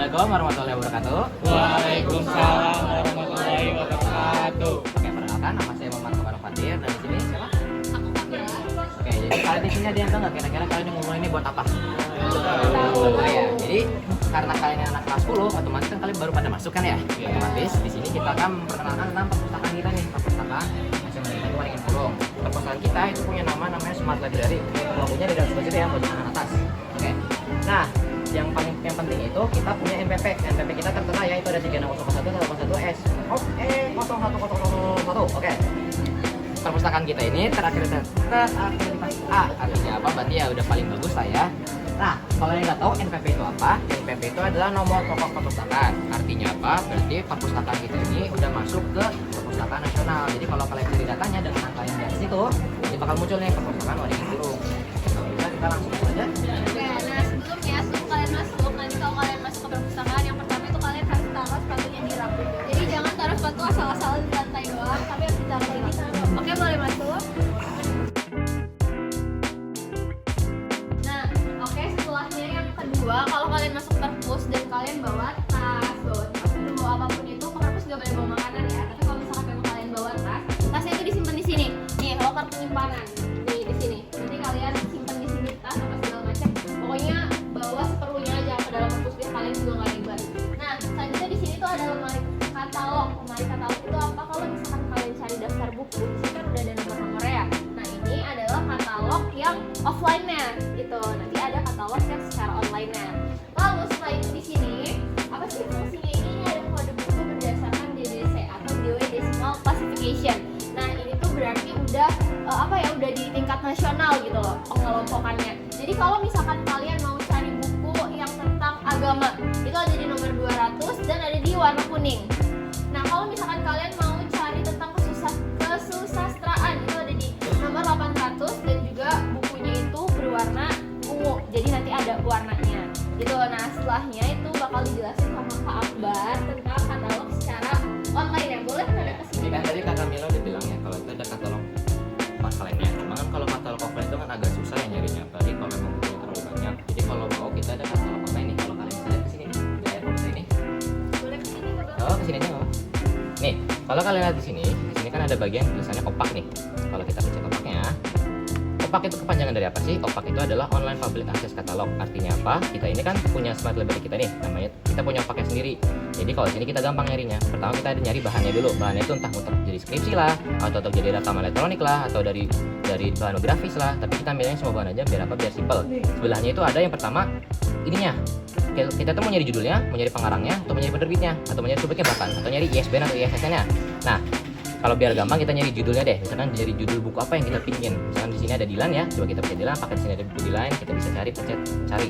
Assalamualaikum warahmatullahi wabarakatuh. Waalaikumsalam warahmatullahi wabarakatuh. Oke, perkenalkan nama saya Muhammad Kamal Fatir dan di sini siapa? Aku Kabila. Oke, jadi kalian di sini ada yang tahu nggak kira-kira kalian yang ngomong ini buat apa? Tahu. Oh ya, jadi karena kalian yang anak kelas 10, otomatis kan kalian baru pada masuk kan ya? Otomatis di sini kita akan memperkenalkan tentang perpustakaan kita nih, perpustakaan Nasional Negeri Waringin Purung. Perpustakaan kita itu punya namanya Smart Library. Logonya di dalam sebelah situ ya, bagian kanan atas. Oke. Nah, yang penting itu kita punya NPP. NPP kita tertera ya, itu ada 3601 101S. Oke, 01001. Oke. Perpustakaan kita ini terakreditasi A. Artinya apa? Berarti ya udah paling bagus lah ya. Nah, kalau yang nggak tahu NPP itu apa? NPP itu adalah nomor pokok perpustakaan. Artinya apa? Berarti perpustakaan kita ini udah masuk ke perpustakaan nasional. Jadi kalau kalian cari datanya dengan angka yang di situ, ini bakal muncul nih perpustakaan Waringin Purung. Kalau bisa kita langsung saja. Oke, nah sebelumnya kalian masuk, nanti kalau kalian masuk ke perpustakaan, yang pertama itu kalian harus taruh sepatunya di rak. Jadi jangan taruh sepatu asal-asalan di lantai doang, tapi harus ditaruh di rak. Oke, boleh masuk. Nah, oke, setelahnya yang kedua, kalau kalian masuk perpus dan kalian bawa tas, bawa apapun itu, ke perpus gak boleh bawa makanan ya. Tapi kalau misalkan memang kalian bawa tas, tasnya itu disimpan di sini. Nih, loker penyimpanan. Nih, di sini. Nanti kalian simpan di sini tas apa segala macam. Pokoknya bawa seperlunya aja ke dalam perpus biar kalian juga nggak ribet. Nah, selanjutnya di sini tuh ada lemari katalog. Lemari katalog itu apa? Kalau misalkan kalian cari daftar buku, di sini kan udah ada nomor-nomornya ya. Nah, ini adalah katalog yang offline-nya gitu. Nanti ada katalog yang secara online-nya. Lalu setelah itu di sini apa sih fungsinya ini? Ada kode buku berdasarkan DDC atau DW Decimal Classification. Nah, ini tuh berarti udah udah di tingkat nasional gitu loh pengelompokannya. Jadi kalau misalkan kalian mau cari buku yang tentang agama, itu ada di nomor 200 dan ada di warna kuning. Nah, kalau misalkan kalian mau cari tentang kesusastraan, itu ada di nomor 800 dan juga bukunya itu berwarna ungu. Jadi nanti ada warnanya. Gitu. Nah, setelahnya itu bakal dijelasin sama Kak Akbar tentang katalog secara online ya. Boleh pada kesini. Ini kan tadi Kak Kamila udah bilang ya, kalau itu ada katalog offline-nya. Cuma kan kalau katalog offline itu kan agak susah ya nyarinya, apalagi kalau memang bukunya terlalu banyak. Jadi kalau mau kita ada katalog online nih, kalau kalian bisa lihat kesini nih, di layar komputer ini. Boleh kesini ke belakang. Oh, kesini aja nggak apa. Nih, kalau kalian lihat di sini kan ada bagian tulisannya OPAK nih. Kalau kita baca OPAK-nya, OPAK itu kepanjangan dari apa sih? OPAK itu adalah Online Public Access Catalog. Artinya apa? Kita ini kan punya Smart Library kita nih, namanya kita punya OPAK-nya sendiri. Jadi kalau sini kita gampang nyarinya. Pertama kita ada nyari bahannya dulu. Bahannya itu entah untuk jadi skripsi lah, atau untuk jadi rekaman elektronik lah, atau dari bahan grafis lah. Tapi kita milihnya semua bahan aja biar apa? Biar simple. Sebelahnya itu ada yang pertama ininya. Kita tuh mau nyari judulnya, mau nyari pengarangnya, atau mau nyari penerbitnya, atau mau nyari subjeknya bahkan, atau nyari ISBN atau ISSN-nya. Nah, kalau biar gampang kita nyari judulnya deh. Misalkan nyari judul buku apa yang kita pingin. Misalkan di sini ada Dilan ya, coba kita pencet Dilan, pakai di sini ada buku Dilan, kita bisa cari, pencet cari.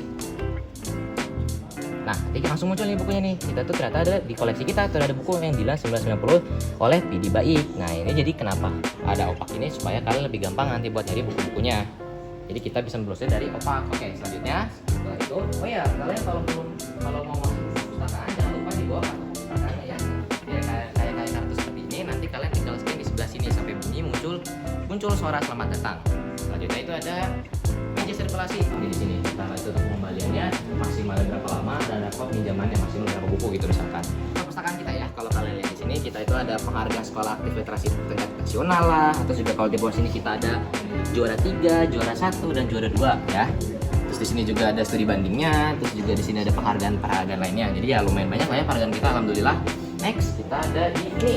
Nah, nanti langsung muncul nih bukunya nih. Kita tuh ternyata ada di koleksi kita tuh ada buku yang Dilan 1990 oleh PD Baik. Nah, ini jadi kenapa ada OPAK ini supaya kalian lebih gampang nanti buat nyari buku-bukunya. Jadi kita bisa membrowse dari OPAK. Oke, selanjutnya setelah itu, oh ya, kalian kalau mau masuk perpustakaan jangan lupa dibawa kartu perpustakaannya ya. Biar kayak kartu seperti ini, nanti kalian tinggal scan di sebelah sini sampai bunyi muncul suara selamat datang. Selanjutnya itu ada meja sirkulasi di sini. Nah, itu untuk pembaliannya maksimal berapa lama dan rekod pinjamannya maksimal berapa buku gitu misalkan. Perpustakaan kita ya, kalau kalian lihat di sini kita itu ada penghargaan sekolah aktif literasi tingkat nasional lah, atau juga kalau di bawah sini kita ada juara 3, juara 1 dan juara 2 ya. Terus di sini juga ada studi bandingnya, terus juga di sini ada penghargaan lainnya. Jadi ya lumayan banyak lah ya penghargaan kita, alhamdulillah. Next kita ada di ini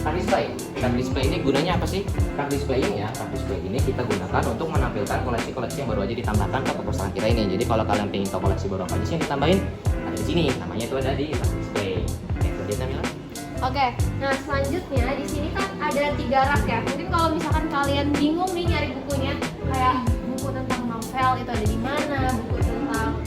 card display. Card display ini gunanya apa sih? Card display ini kita gunakan untuk menampilkan koleksi-koleksi yang baru aja ditambahkan ke perpustakaan kita ini. Jadi kalau kalian pengen tahu koleksi baru apa aja sih yang ditambahin, ada di sini. Namanya itu ada di card display. Selanjutnya Mila. Oke, nah selanjutnya di sini kan ada 3 rak ya. Mungkin kalau misalkan kalian bingung nih nyari bukunya, kayak buku tentang novel itu ada di mana, buku tentang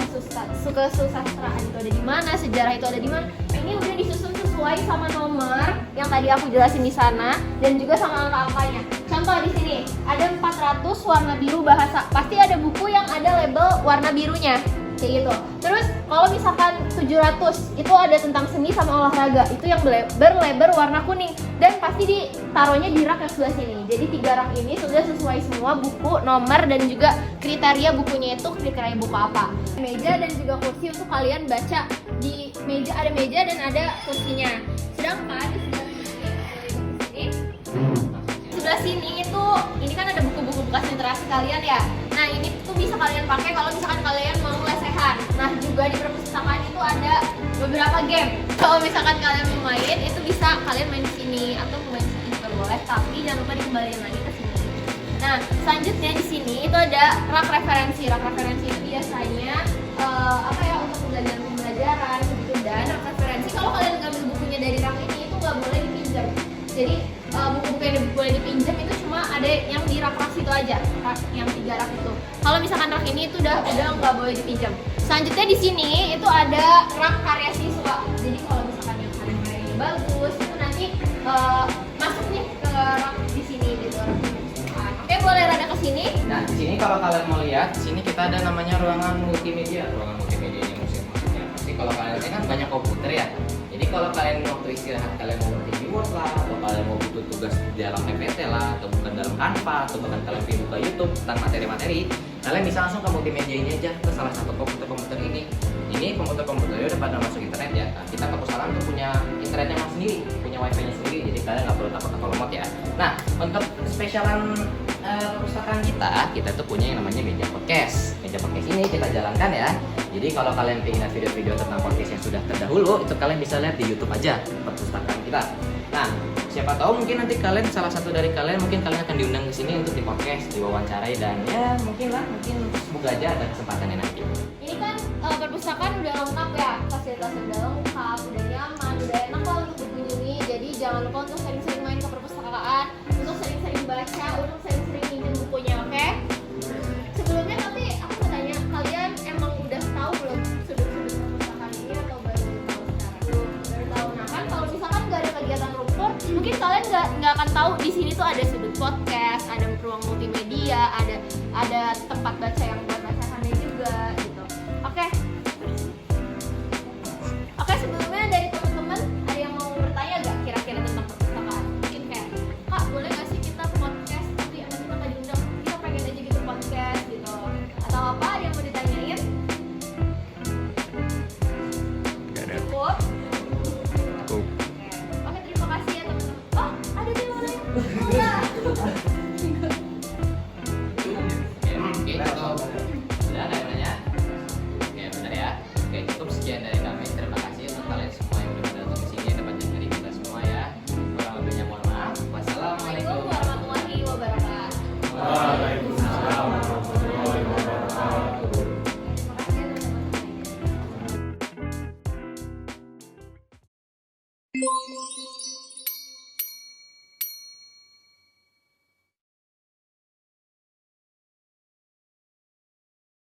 kesusastraan itu ada di mana, sejarah itu ada di mana. Ini udah disusun sesuai sama nomor yang tadi aku jelasin di sana dan juga sama angka-angkanya. Contoh di sini ada 400 warna biru bahasa. Pasti ada buku yang ada label warna birunya. kayak gitu. Terus kalau misalkan 700 itu ada tentang seni sama olahraga, itu yang berlebar warna kuning dan pasti ditaruhnya di rak yang sebelah sini. Jadi 3 rak ini sudah sesuai semua buku, nomor dan juga kriteria bukunya itu kriteria buku apa. Meja dan juga kursi untuk kalian baca. Di meja ada meja dan ada kursinya. Sedangkan di sebelah sini itu ini kan ada buku-buku bekas literasi kalian ya. Nah ini tuh bisa kalian pakai kalau misalkan kalian mau lesehan. Nah juga di perpustakaan itu ada beberapa game. Kalau misalkan kalian mau main itu bisa kalian main di sini atau main di sini juga boleh. Tapi jangan lupa dikembaliin lagi ke sini. Nah selanjutnya di sini itu ada rak referensi. Rak referensi itu biasanya untuk pembelajaran gitu. Dan rak referensi kalau kalian ngambil bukunya dari rak ini itu nggak boleh dipinjam. Jadi buku-buku yang boleh dipinjam itu cuma ada yang di rak-rak situ aja, yang 3 rak itu. Kalau misalkan rak ini itu udah nggak boleh dipinjam. Selanjutnya di sini itu ada rak karya siswa. Jadi kalau misalkan yang karya-karyanya bagus itu nanti masuk nih ke rak di sini gitu. Oke, boleh rada ke sini. Nah, di sini kalau kalian mau lihat, di sini kita ada namanya ruangan multimedia. Ruangan multimedia ini maksudnya. Pasti kalau kalian lihat kan banyak komputer ya. Jadi kalau kalian waktu istirahat kalian mau ngerti Word lah, atau kalian mau butuh tugas di dalam PPT lah, atau bukan dalam Canva, atau bahkan kalian pengen buka YouTube tentang materi-materi, kalian bisa langsung ke multimedia ini aja, ke salah satu komputer ini. Ini komputer-komputernya udah pada masuk internet ya. Nah, kita ke perpustakaan tuh punya internetnya sendiri, punya wifi-nya sendiri, jadi kalian nggak perlu takut atau lemot ya. Nah, untuk spesialan perpustakaan kita tuh punya yang namanya meja podcast. Meja podcast ini kita jalankan ya. Jadi kalau kalian pengen lihat video-video tentang podcast yang sudah terdahulu, itu kalian bisa lihat di YouTube aja perpustakaan kita. Nah, siapa tahu mungkin nanti kalian salah satu dari kalian mungkin kalian akan diundang ke sini untuk di podcast, diwawancarai dan ya mungkin semoga aja ada kesempatannya nanti. Ini kan perpustakaan udah lengkap ya, fasilitasnya udah lengkap, udah nyaman, udah enak lah untuk dikunjungi. Jadi jangan lupa untuk sering-sering main ke perpustakaan, untuk sering-sering baca, untuk sering-sering minjem bukunya, oke? Sebelumnya tapi aku mau tanya, kalian emang udah tahu belum sudut-sudut perpustakaan ini atau baru tahu sekarang? Baru tahu. Nah kan kalau misalkan nggak ada kegiatan rumput, mungkin kalian nggak akan tahu di sini tuh ada sudut podcast, ada ruang multimedia, ada tempat baca yang buat bacaannya juga.